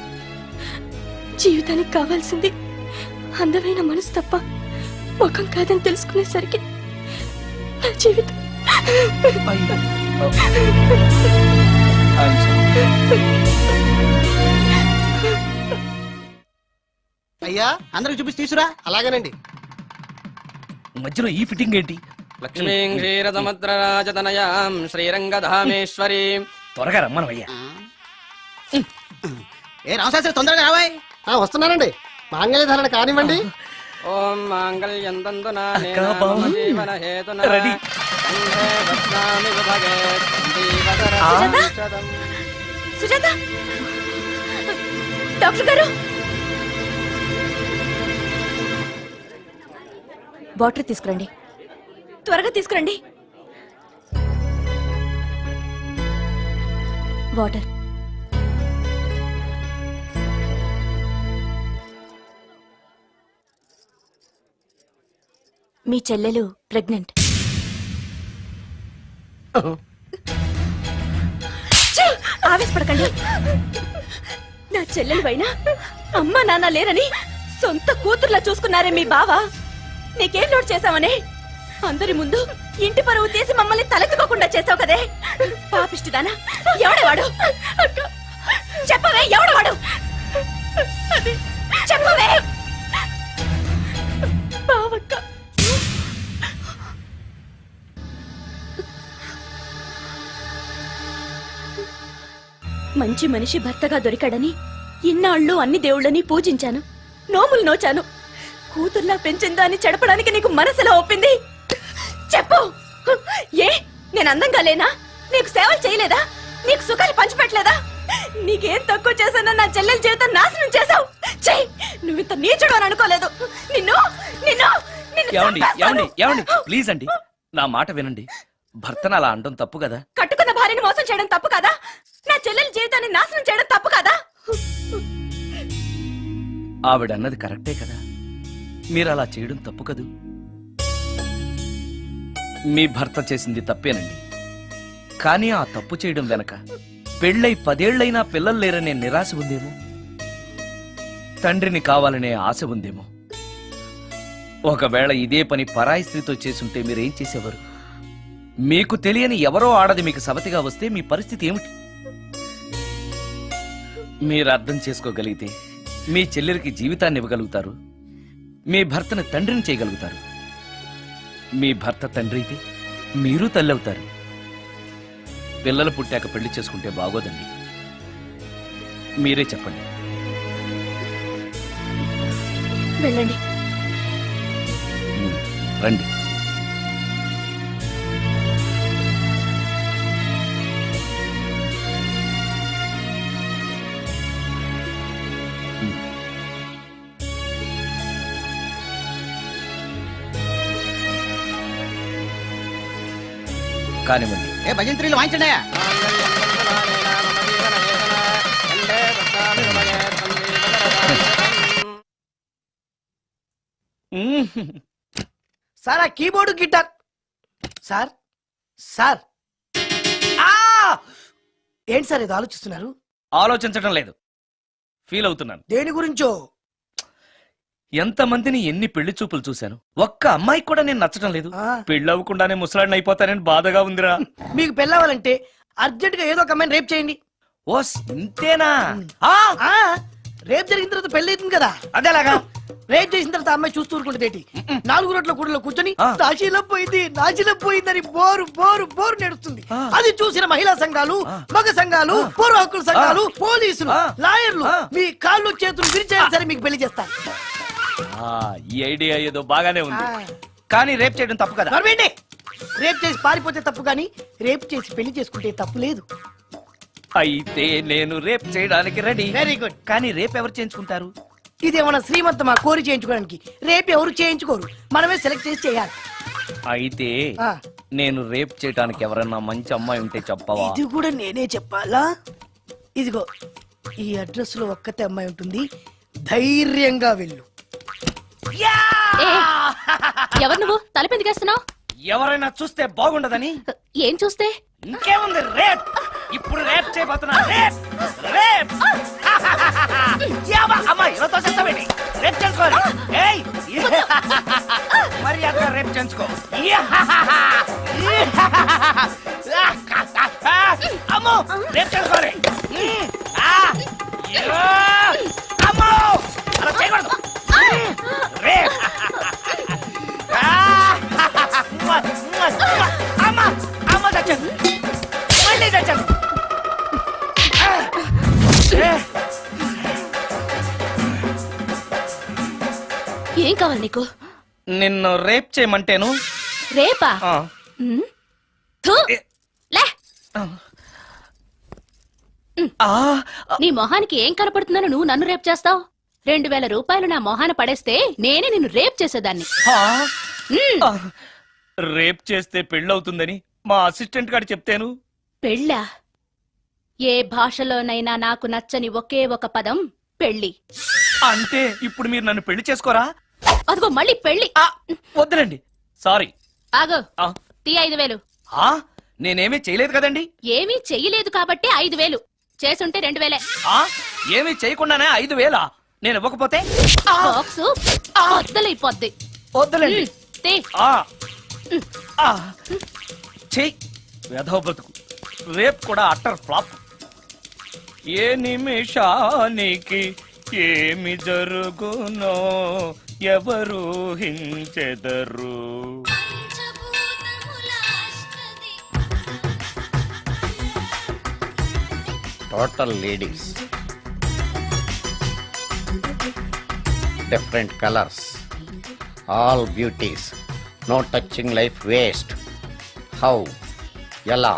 జీవితానికి కావాల్సింది అందమైన మనసు తప్ప ముఖం కాదని తెలుసుకునేసరికి నా జీవితం అయ్యా, అందరికి చూపిస్తే తీసురా. అలాగేనండి. మధ్యలో ఈ ఫిట్టింగ్ ఏంటి? లక్ష్మీం క్షీరసముద్రరాజతనయాం శ్రీరంగధామేశ్వరీం. త్వరగా రమ్మనవయ్యా. ఏ రామశాస్త్రి, తొందరగా రావాయ్. వస్తున్నానండి. మాంగళ్య ధారణ కానివ్వండి. ఓం మాంగళ్యం తంతునా అక్క, బావ. జీవన హేతునా రెడీ. కంఠే బధ్నామి విభగే జీవతరం. సుజాత, డాక్టర్ గారు, వాటర్ తీసుకురండి. త్వరగా తీసుకురండి. వాటర్. మీ చెల్లెలు ప్రెగ్నెంట్. ఆవేశపడకండి. నా చెల్లెలు పైన అమ్మా నాన్న లేరని సొంత కూతుర్లా చూసుకున్నారే మీ బావ. నీకేం లోటు చేశావనే అందరి ముందు ఇంటి పరువు తీసి మమ్మల్ని తలెత్తుకోకుండా చేసావు కదే. పాపిష్టిదానా, ఎవడేవాడు? చెప్పవే, ఎవడవాడు? చెప్పవే. బావక్క, మంచి మనిషి భర్తగా దొరికాడని ఇన్నాళ్ళు అన్ని దేవుళ్ళని పూజించాను, నోములు నోచాను. కూతుర్లా పెంచిందా అని చెడపడానికి నీకు మనసులో ఒప్పింది? చెప్పు. ఏ నేను అందంగా లేనా? నీకు సేవలు చేయలేదా? నీకు సుఖాలు పంచిపెట్టలేదా? నీకేం తక్కువ చేశానో నా చెల్లెల జీవితం నాశనం చేశావు. చెయ్యి, నువ్వింత నీచుడు అని అనుకోలేదు. నిన్ను నిన్ను ఏమండి ఏమండి ఏమండి ప్లీజ్ అండి, నా మాట వినండి. భర్తను అలా అనడం తప్పు కదా. కట్టుకున్న భార్యని మోసం చేయడం తప్పు కదా? నా చెల్లెల జీవితాన్ని నాశనం చేయడం తప్పు కదా? ఆవిడన్నది కరెక్టే కదా. మీరు అలా చేయడం తప్పు కదూ. మీ భర్త చేసింది తప్పేనండి. కానీ ఆ తప్పు చేయడం వెనక పెళ్ళై 10 ఏళ్లైనా పిల్లలు లేరనే నిరాశ ఉందేమో, తండ్రిని కావాలనే ఆశ ఉందేమో. ఒకవేళ ఇదే పని పరాయి స్త్రీతో చేసుంటే మీరేం చేసేవారు? మీకు తెలియని ఎవరో ఆడది మీకు సవతిగా వస్తే మీ పరిస్థితి ఏమిటి? మీరు అర్థం చేసుకోగలిగితే మీ చెల్లెలికి జీవితాన్ని ఇవ్వగలుగుతారు, మీ భర్తను తండ్రిని చేయగలుగుతారు. మీ భర్త తండ్రి అయితే మీరు తల్లి అవుతారు. పిల్లలు పుట్టాక పెళ్లి చేసుకుంటే బాగోదండి. మీరే చెప్పండి. వెళ్ళండి. రండి. కానివ్వండి. భజంత్రీలు వాయించండి. సార్ ఆ కీబోర్డు గిటార్. సార్ సార్ ఏంటి సార్ ఇది ఆలోచిస్తున్నారు? ఆలోచించడం లేదు, ఫీల్ అవుతున్నాను. దేని గురించో? ఎంతమందిని ఎన్ని పెళ్లి చూపులు చూశాను, ఒక్క అమ్మాయికి కూడా నేను నచ్చడం లేదు. ఆ. పెళ్లి అవ్వకుండానే ముసలాడిని అయిపోతానని బాధగా ఉందిరా. మీకు పెళ్ళవాలంటే అర్జెంట్ గా ఏదో ఒక అమ్మాయిని రేప్ చేయండి. ఓ ఇంతేనా? రేప్ జరిగిన తర్వాత పెళ్లి అవుతుంది కదా. అదేలాగా రేప్ చేసిన తర్వాత అమ్మాయి చూస్తూ ఊరుకుంటుంది. 4 రోడ్ల కూడలో కూర్చొని ఆ. నాశీలం పోయిందని బోరు బోరు బోరు నేడుస్తుంది. ఆ. అది చూసిన మహిళా సంఘాలు, ఆ. మగ సంఘాలు, పూర్వ హక్కుల సంఘాలు, పోలీసులు, ఆ. లాయర్లు ఆ. మీ కాళ్ళు చేతులు విరిచేయాలి సరే మీకు పెళ్లి చేస్తారు. ఈ ఐడియా ఏదో బాగానే ఉంది, ఆ. కానీ రేప్ చేయడం తప్పు కదా. నడవండి. రేప్ చేసి పారిపోతే తప్పు, కానీ రేప్ చేసి పెళ్లి చేసుకుంటే తప్పు లేదు. అయితే నేను రేప్ చేయడానికి రెడీ. Very good. కానీ రేప్ ఎవరు చేయించుకుంటారు? ఇదేమన్నా శ్రీమంతమా కోరి చేయించుకోవడానికి? రేపు ఎవరు చేయించుకోరు, మనమే సెలెక్ట్ చేసి చేయాలి. అయితే ఆ. నేను రేప్ చేయడానికి ఎవరన్నా మంచి అమ్మాయి ఉంటే చెప్పవా? ఇది కూడా నేనే చెప్పాలా? ఇదిగో ఈ అడ్రస్ లో ఒక్కతే అమ్మాయి ఉంటుంది, ధైర్యంగా వెళ్ళు. ఎవరు నువ్వు? తలపెందుకేస్తున్నావు? ఎవరైనా చూస్తే బాగుండదని. ఏం చూస్తే? ఇంకేముంది, రేప్. ఇప్పుడు రేప్ చేయబోతున్నా. Rape rape. అమ్మాయి ఎవరితో చేస్తావేంటి? రేప్ చేసుకోవాలి. ఏయ్ మరి అక్కడ రేప్ చేసుకో. అమ్మో రేప్ చేసుకోవాలి. అమ్మో అలా చేయకూడదు. రేప్. అమ్మ అమ్మ చచ్చాను, మళ్ళీ చచ్చాను. ఏం కావాలి నీకు? నిన్ను రేప్ చేయమంటేను. రేపా? ఆ. ఉమ్. థు. లే. ఆ. నీ మొహానికి ఏం కనపడుతుందని నువ్వు నన్ను రేప్ చేస్తావు? 2000 రూపాయలు నా మొహాన పడేస్తే నేనే నిన్ను రేప్ చేసేదాన్ని. ఆ. ఉమ్. ఆ. రేప్ చేస్తే పెళ్ళవుతుందని మా అసిస్టెంట్ గారు చెప్తేను. పెళ్ళా? ఏ భాషలోనైనా నాకు నచ్చని ఒకే ఒక పదం పెళ్లి. అంటే ఇప్పుడు మీరు నన్ను పెళ్లి చేసుకోరా? అదిగో మళ్ళీ పెళ్లి. వద్దులండి, సారీ. ఆగు. ఆ. తీ 5,000. ఆ? నేనేమీ చేయలేదు కదండి. ఏమీ చెయ్యలేదు కాబట్టి 5,000. చేసుంటే 2,000. ఆ? ఏమీ చేయకుండానే 5,000? నేను ఇవ్వకపోతే బాక్సు బద్దలైపోద్ది. వద్దులేండి. తీ. ఆ. ఆ. చెయ్ వెధవ బతుకు. రేపు కూడా అట్టర్ ఫ్లాప్. ఏ నిమిషానికి ఏమి జరుగునో ఎవరు హించెదరు. Total ladies, different colours, all beauties, no touching life waste. How? ఎలా?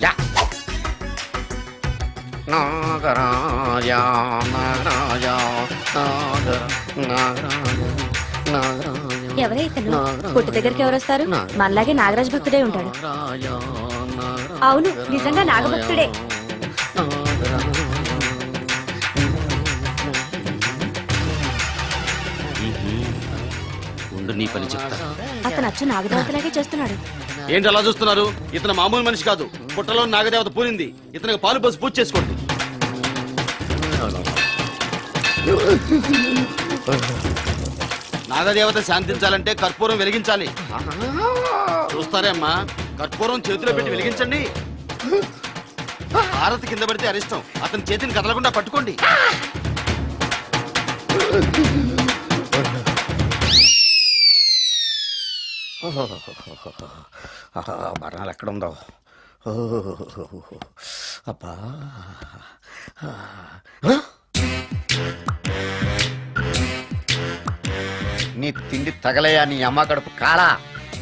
యా. నాగరాజా నాగరాజా ఎవరైతను పుట్టు దగ్గరికి ఎవరు వస్తారు? మనలాగే నాగరాజ్ భక్తుడే ఉంటాడు. అవును, నిజంగా నాగభక్తుడే. ఉండు నీ పని చెప్తా. అతను అచ్చు నాగదేవతలాగే చేస్తున్నాడు. ఏంటి అలా చూస్తున్నారు? ఇతను మామూలు మనిషి కాదు. పుట్టలో నాగదేవత పూరింది. ఇతనికి పాలు పోసి పూజ చేసుకోండి. నాగదేవత శాంతించాలంటే కర్పూరం వెలిగించాలి. చూస్తారే అమ్మా, కర్పూరం చేతిలో పెట్టి వెలిగించండి. హారతి కింద పడితే అరిష్టం. అతని చేతిని కదలకుండా పట్టుకోండి. మరణాలు ఎక్కడుందో. అబ్బా, నీ తిండి తగలయా నీ అమ్మ కడుపు కాలా.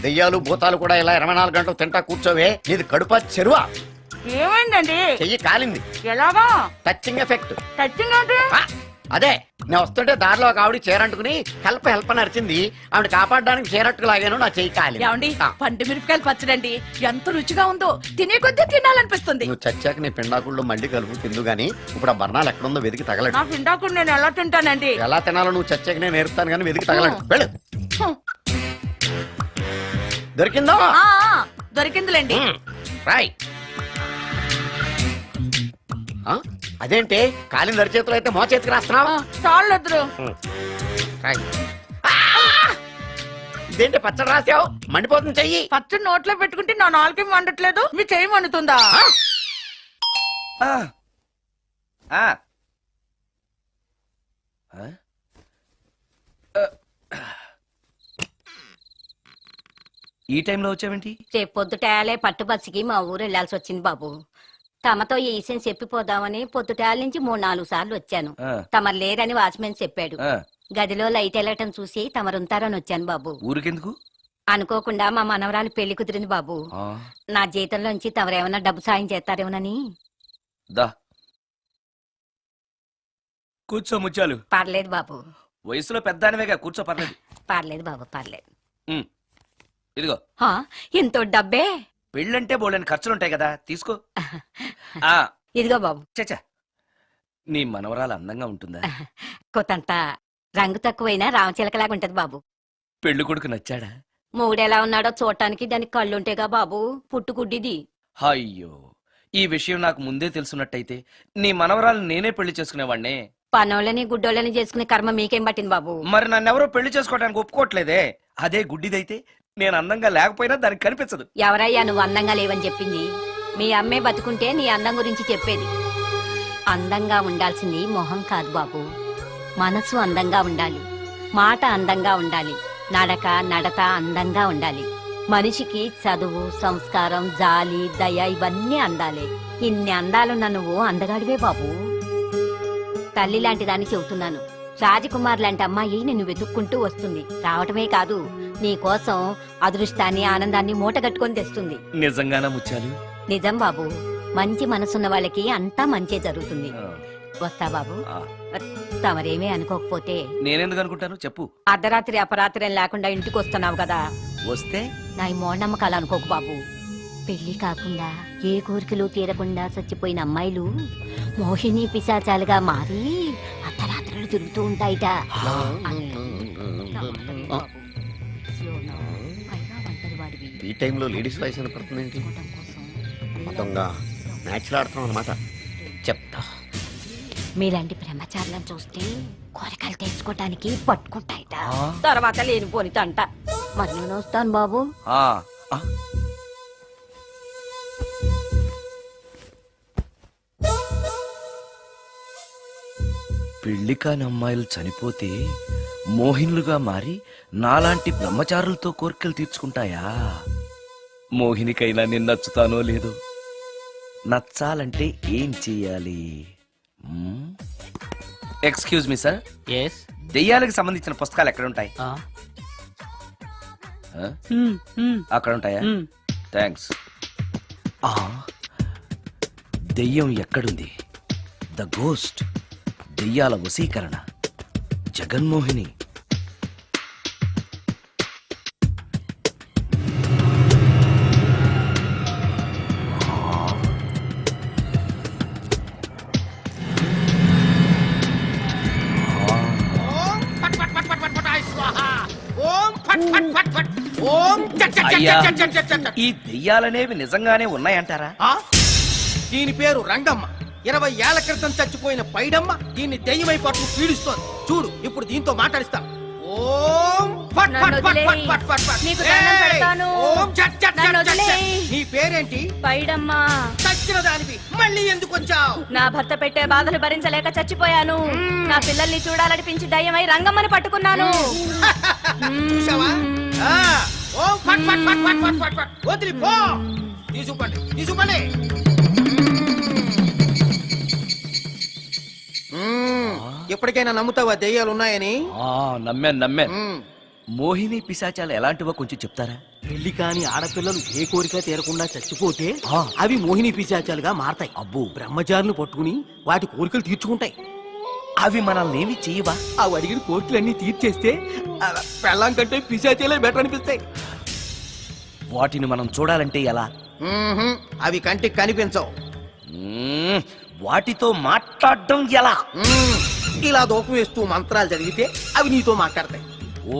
దెయ్యాలు భూతాలు కూడా ఇలా 24 గంటలు తింటా కూర్చోవే. నీది కడుపా చెరువా? ఏమైందండి? చెయ్యి కాలింది. ఎలాగా? Touching effect. టచింగ్ అంటే? అదే, నేను వస్తుంటే దారిలో ఒక ఆవిడ చీరంటుకుని హెల్ప్ అని అరిచింది. ఆవిడ కాపాడడానికి చీరట్టుకు లాగాను, నా చెయ్యి కాలి. పండు మిరపకాయలు పచ్చడండి ఎంత రుచిగా ఉందో, తినే కొద్దీ తినాలనిపిస్తుంది. నువ్వు చచ్చాక నీ పిండాకుళ్ళు మళ్ళీ కలుపు తిందు గానీ ఇప్పుడు ఆ బర్ణాలు ఎక్కడుందో వెతికి తగలడు. నా పిండాకుడు నేను ఎలా తింటానండి? ఎలా తినాలో నువ్వు చచ్చాక నేను నేర్పుతాను కానీ వెతికి తగలడు. వెళ్ళు. దొరికిందో? దొరికిందిలేండి. రాయ్. అదేంటి కాలింది అరిచేతులు అయితే మో చేతికి రాస్తున్నావు? చాలు. ఇదేంటి పచ్చడి రాసావు? మండిపోతుంది చెయ్యి. పచ్చడి నోట్లో పెట్టుకుంటే నా నాలుగు వండట్లేదు, మీ చెయ్యి వండుతుందా? ఈ టైంలో వచ్చావేంటి? రేపు పొద్దుటాలే పట్టుబస్సుకి మా ఊరు వెళ్లాల్సి వచ్చింది బాబు. తమతో ఈ విషయం చెప్పిపోదామని పొద్దుటాల నుంచి 3-4 సార్లు వచ్చాను. ఆ. తమరు లేరని వాచ్మెన్ చెప్పాడు. ఆ. గదిలో లైట్ వెళ్ళటం చూసి తమరుంటారని వచ్చాను బాబు. ఊరికెందుకు? అనుకోకుండా మా మనవరాలు పెళ్లి కుదిరింది బాబు. ఆ. నా జీతంలోంచి తమరేమన్నా డబ్బు సాయం చేస్తారేమోనని. దా కూర్చో ముత్యాలు. పర్లేదు బాబు. వయసులో పెద్దానివేగా, కూర్చో, పర్లేదు. పర్లేదు బాబు, పర్లేదు. ఇదిగో ఎంతో డబ్బే. పెళ్ళంటే బోళ్ళని ఖర్చులుంటాయి కదా, తీసుకో. ఇదిగో బాబు. చచ్చా, నీ మనవరాలు అందంగా ఉంటుందా? కొత్తంత రంగు తక్కువైనా రామచిలకలాగా ఉంటది బాబు. పెళ్లి కొడుకు నచ్చాడా? మూడెలా ఉన్నాడో చూడటానికి దానికి కళ్ళుంటేగా బాబు, పుట్టుకుడ్డిది. అయ్యో, ఈ విషయం నాకు ముందే తెలుసున్నట్టయితే నీ మనవరాలు నేనే పెళ్లి చేసుకునేవాడినే. పనోళ్ళని గుడ్డోళ్ళని చేసుకునే కర్మ మీకేం పట్టింది బాబు? మరి నన్నెవరో పెళ్లి చేసుకోవడానికి ఒప్పుకోవట్లేదే. అదే గుడ్డిదైతే నేను అందంగా లేకపోయినా దానికి కనిపించదు. ఎవరయ్యా నువ్వు అందంగా లేవని చెప్పింది? మీ అమ్మే బతుకుంటే నీ అందం గురించి చెప్పేది. అందంగా ఉండాల్సింది మొహం కాదు బాబు, మనసు అందంగా ఉండాలి, మాట అందంగా ఉండాలి, నడక నడత అందంగా ఉండాలి. మనిషికి చదువు, సంస్కారం, జాలి, దయ ఇవన్నీ అందాలే. ఇన్ని అందాలున్న నువ్వు అందగాడివే బాబు. తల్లి లాంటి దాన్ని చెబుతున్నాను. రాజకుమార్ లాంటి అమ్మాయి నిన్ను వెతుక్కుంటూ వస్తుంది. రావటమే కాదు, నీ కోసం అదృష్టాన్ని, ఆనందాన్ని మూటగట్టుకొని తెస్తుంది. నిజంగానా ముత్యాలు? నిజం బాబు. మంచి మనసున్న వాళ్ళకి అంతా మంచే జరుగుతుంది. వస్తా బాబు. తమరేమీ అనుకోకపోతే. నేనెందుకు అనుకుంటాను చెప్పు. అర్ధరాత్రి అపరాత్రి లేకుండా ఇంటికి వస్తున్నావు కదా, వస్తే నా ఈ మూఢనమ్మకాలు అనుకోకు బాబు. పెళ్లి కాకుండా ఏ కోరికలు తీరకుండా చచ్చిపోయిన అమ్మాయిలు మోహిని పిశాచాలుగా మారి అర్ధరాత్రులు తిరుగుతూ ఉంటాయిట. ఈ టైంలో లేడీస్ వాయిస్ వినపడుతుంది ఏంటి? మొత్తంగా మ్యాచ్లు ఆడుతున్నాం అనమాట. చెప్తా. మీలాంటి బ్రహ్మచారులను చూస్తే కోరికలు తెచ్చుకోవటానికి పట్టుకుంటాయిట, తర్వాత లేనిపోని తంట. మరి నేను వస్తాను బాబు. ఆ, ఆ. పెళ్లి కాని అమ్మాయిలు చనిపోతే మోహినులుగా మారి నాలాంటి బ్రహ్మచారులతో కోరికలు తీర్చుకుంటాయా? మోహినికైనా నేను నచ్చుతానో లేదో. నచ్చాలంటే ఏం చెయ్యాలి? ఎక్స్క్యూజ్ మీ సార్, దెయ్యాలకు సంబంధించిన పుస్తకాలు ఎక్కడ ఉంటాయి? అక్కడ ఉంటాయా? థ్యాంక్స్. దెయ్యం ఎక్కడుంది? ద గోస్ట్, దెయ్యాల వశీకరణ, జగన్మోహిని. అయ్యా, ఈ దెయ్యాలనేవి నిజంగానే ఉన్నాయంటారా? దీని పేరు రంగమ్మ. 20 ఏళ్ల క్రితం చచ్చిపోయిన పైడమ్మ దీన్ని దెయ్యమై పట్టు పీడిస్తోంది. చూడు, ఇప్పుడు దీంతో మాట్లాడిస్తా. ఓం ఫట్ ఫట్ ఫట్ ఫట్ ఫట్ ఫట్ ఫట్. నీకు దండం పెడతాను. ఓం చట్ చట్ నన్ను చట్ చట్. వదిలేయ్. నీ పేరేంటి? పైడమ్మా. చచ్చిన దానివి మళ్ళీ ఎందుకు వచ్చావు? నా భర్త పెట్టే బాధలు భరించలేక చచ్చిపోయాను. నా పిల్లల్ని చూడాలనిపించి దయ్యమై రంగమ్మని పట్టుకున్నాను. చూసావా? ఆ, ఓం ఫట్ ఫట్ ఫట్ ఫట్ ఫట్ ఫట్ ఫట్. వదిలి పో. తీసుకుపండి, తీసుకుపండి. ఎప్పటికైనా నమ్ముతావా దెయ్యాలు ఉన్నాయని? నమ్మాను. మోహిని పిశాచాలు ఎలాంటివో కొంచెం చెప్తారా? పెళ్లి కాని ఆడపిల్లలు ఏ కోరిక తీరకుండా చచ్చిపోతే అవి మోహిని పిశాచాలుగా మారతాయి. అబ్బో, బ్రహ్మచారులు పట్టుకుని వాటి కోరికలు తీర్చుకుంటాయి. అవి మనల్ని ఏమి చెయ్యవా? అవి అడిగిన కోరికలన్నీ తీర్చేస్తే పెళ్ళాం కంటే పిశాచాలే బెటర్ అనిపిస్తాయి. వాటిని మనం చూడాలంటే ఎలా? అవి కంటికి కనిపించవు. వాటితో మాట్లాడడం ఎలా? ఇలా దూపం వేస్తూ మంత్రాలు చదివితే అవి నీతో మాట్లాడతాయి.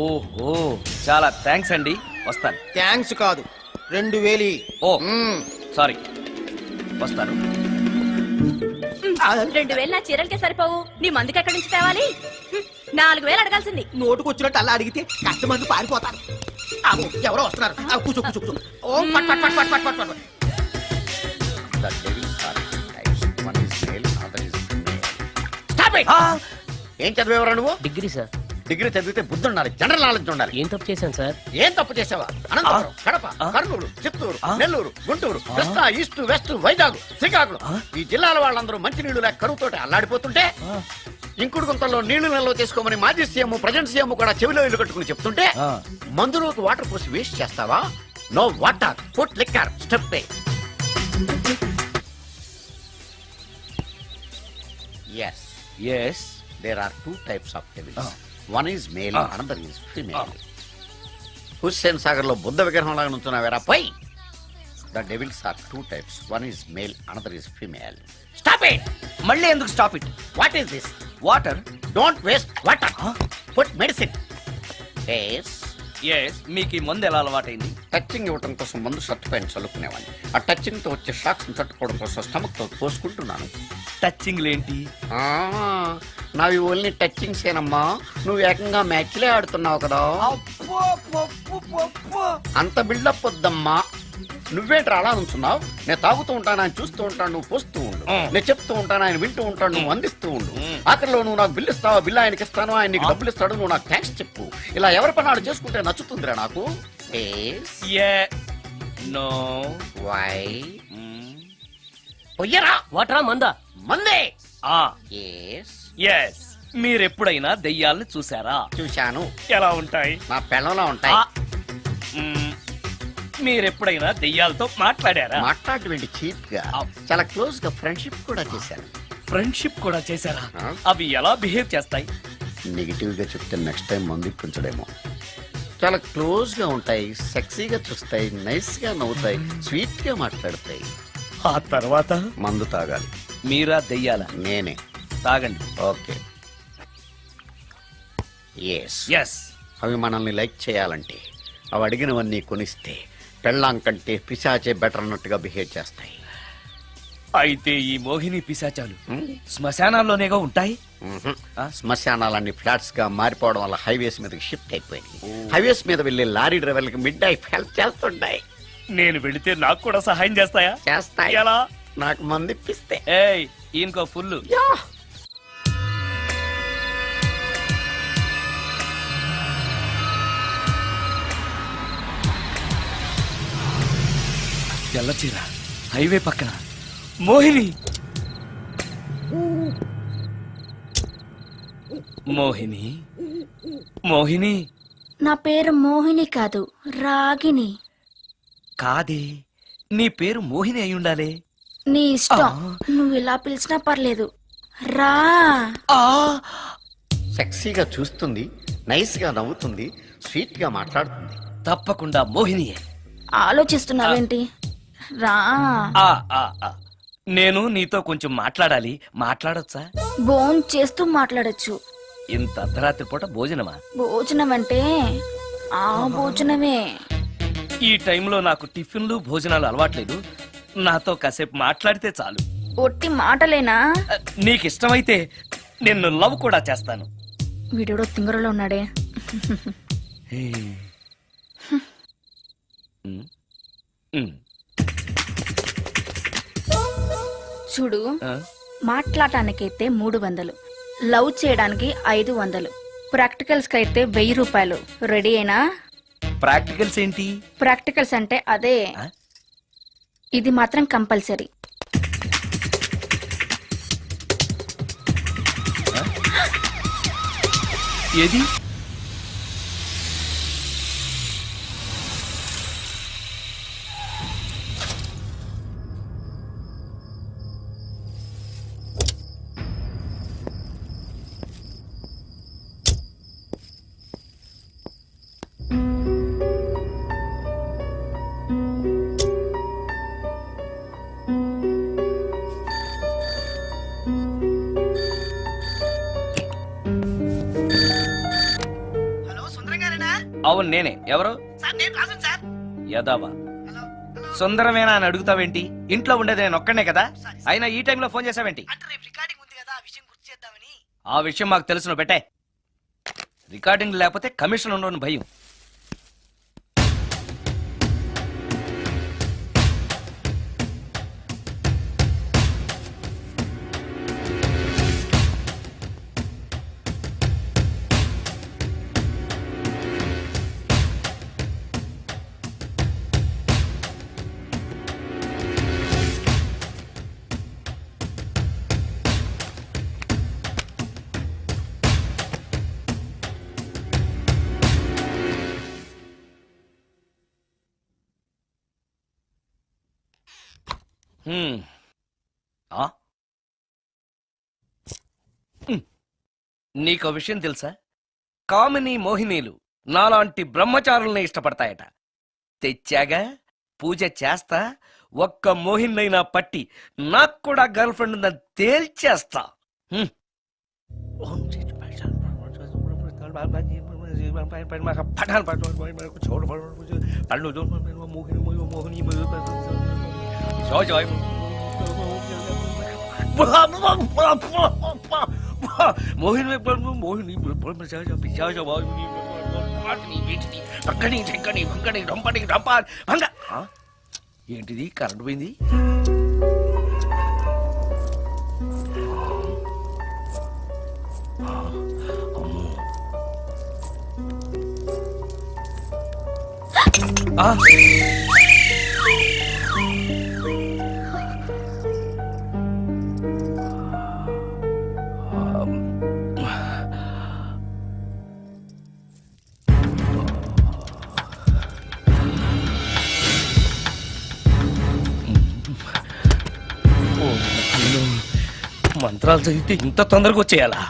ఓహో, చాలా థ్యాంక్స్ అండి. వస్తాను. థ్యాంక్స్ కాదు, 2000. ఓ సారీ, వస్తాను. 2000 నా చీరలకే సరిపోవు. నీ మందుకి ఎక్కడి నుంచి తేవాలి? 4000 అడగాల్సింది. నోటుకొచ్చినట్టు అలా అడిగితే కష్టమంది పారిపోతారు. ఎవరో వస్తున్నారు. కూర్చో కూర్చో కూర్చో. ఓం పట్ పట్ పట్ పట్ పట్ పట్ పట్. The devil's are types. One is male, other is female. Stop it! ఏం చదివేవరా నువ్వు? Degree sir. డిగ్రీ చదివితే బుద్ధి ఉండాలి, జనరల్ నాలెడ్జ్ ఉండాలి. ఏం తప్పు చేశాను సార్? ఏం తప్పు చేసావా? అనంతపురం, కడప, కర్నూలు, చిత్తూరు, నెల్లూరు, గుంటూరు, కృష్ణా, ఈస్ట్, వెస్ట్, వైజాగ్, శ్రీకాకుళం, ఈ జిల్లాల వాళ్ళందరూ మంచినీళ్లు లేక కరువుతోటి అల్లాడిపోతుంటే ఇంకుడు గుంతల్లో నీళ్లు నిల్వ చేసుకోమని మాజీ సీఎం, ప్రజెంట్ సీఎం కూడా చెవిలో ఇల్లు కట్టుకుని చెప్తుంటే మందులోకి వాటర్ పోసి వేస్ట్ చేస్తావా? No water, put liquor, step. Yes, there are two types of devils. One is male, another is female. Hussain Sagar లో బుద్ధ విగ్రహం లాగా నుంచున్నావేరా పై. The devils are two types. One is male, another is female. Stop it! మళ్ళీ ఎందుకు stop it? What is this? Water. Don't waste water. Put medicine. Yes. మీకు ఈ మందు ఎలా అలవాటైంది? టచింగ్ ఇవ్వడం కోసం ముందు షర్ట్ పైన చల్లుకునేవాడిని. ఆ టచింగ్ తో వచ్చే షాక్స్ తట్టుకోవడం కోసం స్టమక్ తో పోసుకుంటున్నాను. టచింగ్ లేంటి? నావి ఓన్లీ టచింగ్స్ ఏనమ్మా. నువ్వు ఏకంగా మ్యాచ్లే ఆడుతున్నావు కదా. అంత బిల్డప్ వద్దమ్మా. నువ్వేంట్రా అలా ఉంచున్నావు? నేను తాగుతూ ఉంటాను, ఆయన చూస్తూ ఉంటాను, నువ్వు పోస్తూ ఉండు. నేను చెప్తూ ఉంటాను, ఆయన వింటూ ఉంటాడు, నువ్వు అందిస్తూ ఉండు. ఆఖరిలో నువ్వు నాకు బిల్లు ఇస్తావా, బిల్లు ఆయనకి ఇస్తాను, ఆయన నీకు డబ్బులు ఇస్తాడు, నువ్వు నాకు థ్యాంక్స్ చెప్పు. ఇలా ఎవరి పని ఆడు చేసుకుంటే నచ్చుతుందిరా నాకు. నో. వై? పొయ్యరా. వాటరా మందా? మందే. ఎస్. మీరెప్పుడైనా దెయ్యాలను చూసారా? చూశాను. ఎలా ఉంటాయి? నా పెళ్ళంలా ఉంటాయి. మీరెప్పుడైనా దెయ్యాలతో మాట్లాడారా? మాట్లాడేంటి చీప్ గా, చాలా క్లోజ్ గా ఫ్రెండ్షిప్ కూడా చేశాను. ఫ్రెండ్షిప్ కూడా చేశారా? అవి ఎలా బిహేవ్ చేస్తాయి? నెగిటివ్ గా చెప్తే నెక్స్ట్ టైం మందు ఇప్పించడేమో. చాలా క్లోజ్ గా ఉంటాయి, సెక్సీగా చూస్తాయి, నైస్ గా నవ్వుతాయి, స్వీట్ గా మాట్లాడతాయి. ఆ తర్వాత మందు తాగాలి. మీరా దెయ్యాల? నేనే. తాగండి. ఓకే. ఎస్. ఎస్. అవి మనల్ని లైక్ చేయాలంటే అవి అడిగినవన్నీ కొనిస్తే పెళ్ళాం కంటే పిశాచే బెటర్ అన్నట్టుగా బిహేవ్ చేస్తాయి. అయితే ఈ మోహిని పిశాచాలు శ్మశానాల్లోనేగా ఉంటాయి. శ్మశానాలన్నీ ఫ్లాట్స్ గా మారిపోవడం వల్ల హైవేస్ మీదకి షిఫ్ట్ అయిపోయింది. హైవేస్ మీద వెళ్లే లారీ డ్రైవర్లకి మిడ్ నైట్ హెల్ప్ చేస్తుంటాయి. నేను వెళితే నాకు కూడా సహాయం చేస్తాయా? చేస్తాయి. ఎలా? నాకు మంది ఇప్పిస్తే. ఏయ్ ఈయనకో ఫుల్. తెల్లచీర హైవే పక్కన మోహిని. మోహిని మోహిని నా పేరు మోహిని కాదు, రాగిని. కాదే, నీ పేరు మోహిని అయి ఉండాలే. నీ ఇష్టం, నువ్వు ఇలా పిలిచినా పర్లేదు. రా. సెక్సీగా చూస్తుంది, నైస్ గా నవ్వుతుంది, స్వీట్ గా మాట్లాడుతుంది. తప్పకుండా మోహినియే. ఆలోచిస్తున్నావేంటి? రా. నేను నీతో కొంచెం మాట్లాడాలి. మాట్లాడొచ్చా? భోజనం చేస్తూ మాట్లాడొచ్చు. ఇంత అర్ధరాత్రి పూట భోజనమా? భోజనం అంటే ఆ భోజనమే. ఈ టైంలో నాకు టిఫిన్లు భోజనాలు అలవాట్లేదు. నాతో కాసేపు మాట్లాడితే చాలు. ఒట్టి మాటలేనా? నీకు ఇష్టమైతే నిన్ను లవ్ కూడా చేస్తాను. వీడెవడో తింగరలో ఉన్నాడే. చూడు, మాట్లాడటానికైతే 300, లవ్ చేయడానికి 500, ప్రాక్టికల్స్ కి అయితే 1000 రూపాయలు. రెడీ అయినా? ప్రాక్టికల్స్ ఏంటి? ప్రాక్టికల్స్ అంటే అదే. ఇది మాత్రం కంపల్సరీ. ఏది? హలో, సుందరం గారేనా? అవును నేనే. ఎవరు? సార్, నేను రాజన్ సార్. యదావా హలో, హలో. సుందరమేనా అని అడుగుతావేంటి? ఇంట్లో ఉండేది నేను ఒక్కనే కదా. అయినా ఈ టైంలో ఫోన్ చేసావేంటి? అంటే రేపు రికార్డింగ్ ఉంది కదా, ఆ విషయం గుర్తు చేద్దామని. ఆ విషయం మాకు తెలుసును పెట్టే. రికార్డింగ్ లేకపోతే కమిషన్ ఉండని భయం. నీకో విషయం తెలుసా? కామిని మోహినీలు నాలాంటి బ్రహ్మచారుల్ని ఇష్టపడతాయట. తెచ్చాగా, పూజ చేస్తా, ఒక్క మోహినైనా పట్టి నాకు కూడా గర్ల్ ఫ్రెండ్ ఉందని తేల్చేస్తా. మోహిని మోహిని ఏంటిది? కరెంట్ పోయింది. మంత్రాలు చదివితే ఇంత తొందరగా వచ్చేయాలా?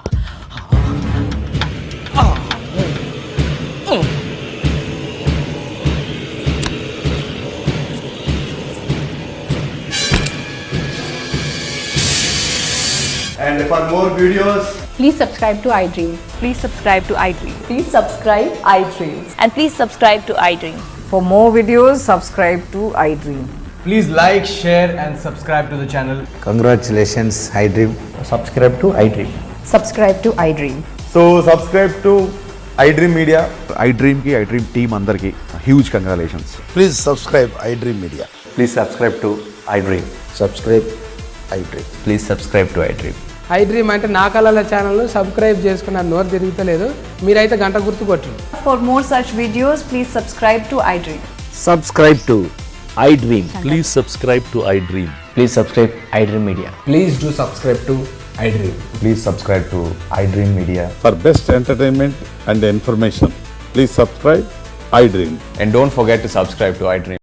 And for more videos, Please subscribe to iDream. Please subscribe to iDream. Please subscribe iDream. And please subscribe to iDream. For more videos, subscribe to iDream. Please like, share and subscribe to the channel. Congratulations, iDream. Subscribe to iDream. Subscribe to iDream. So subscribe to iDream Media. iDream ki iDream team andarki huge congratulations. Please subscribe I dream media. Please subscribe to iDream. Subscribe I dream. Please subscribe to iDream. I dream అంటే నా కళల ఛానల్ సబ్స్క్రైబ్ చేసుకున్న నోరు తిరుగుతలేదు. మీరైతే గంట గుర్తు కొట్టండి. For more such videos, please subscribe to iDream. Subscribe to iDream. Please subscribe to I dream. Please subscribe iDream Media. Please do subscribe to I dream. Please subscribe to iDream Media. For best entertainment and information please subscribe I dream. And don't forget to subscribe to iDream.